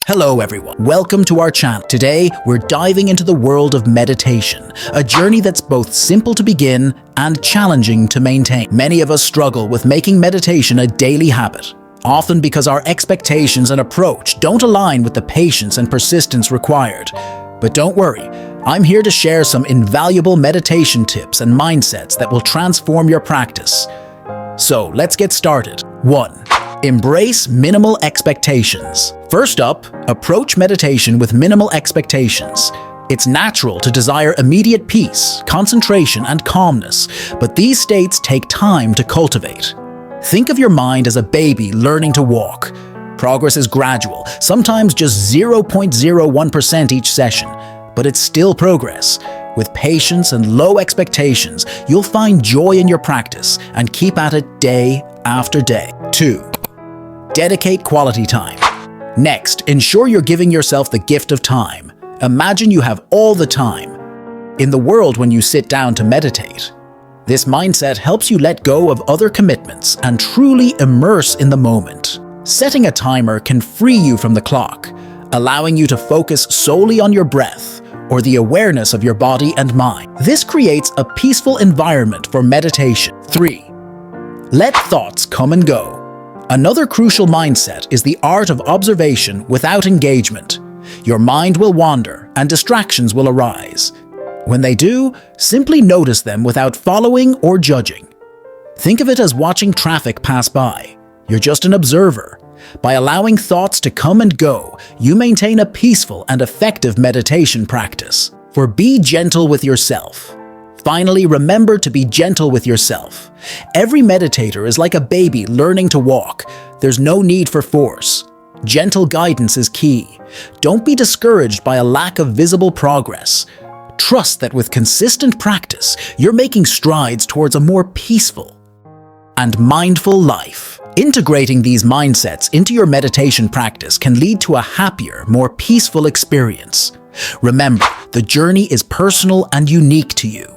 Hello everyone, welcome to our channel. Today, we're diving into the world of meditation, a journey that's both simple to begin and challenging to maintain. Many of us struggle with making meditation a daily habit, often because our expectations and approach don't align with the patience and persistence required. But don't worry, I'm here to share some invaluable meditation tips and mindsets that will transform your practice. So let's get started. 1. Embrace minimal expectations. First up, approach meditation with minimal expectations. It's natural to desire immediate peace, concentration, and calmness, but these states take time to cultivate. Think of your mind as a baby learning to walk. Progress is gradual, sometimes just 0.01% each session, but it's still progress. With patience and low expectations, you'll find joy in your practice and keep at it day after day. 2. Dedicate quality time. Next, ensure you're giving yourself the gift of time. Imagine you have all the time in the world when you sit down to meditate. This mindset helps you let go of other commitments and truly immerse in the moment. Setting a timer can free you from the clock, allowing you to focus solely on your breath or the awareness of your body and mind. This creates a peaceful environment for meditation. 3. Let thoughts come and go. Another crucial mindset is the art of observation without engagement. Your mind will wander and distractions will arise. When they do, simply notice them without following or judging. Think of it as watching traffic pass by. You're just an observer. By allowing thoughts to come and go, you maintain a peaceful and effective meditation practice. Be gentle with yourself. Finally, remember to be gentle with yourself. Every meditator is like a baby learning to walk. There's no need for force. Gentle guidance is key. Don't be discouraged by a lack of visible progress. Trust that with consistent practice, you're making strides towards a more peaceful and mindful life. Integrating these mindsets into your meditation practice can lead to a happier, more peaceful experience. Remember, the journey is personal and unique to you.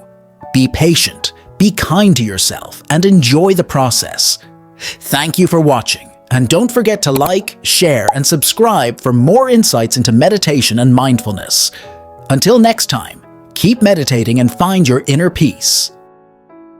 Be patient, be kind to yourself, and enjoy the process. Thank you for watching, and don't forget to like, share, and subscribe for more insights into meditation and mindfulness. Until next time, keep meditating and find your inner peace.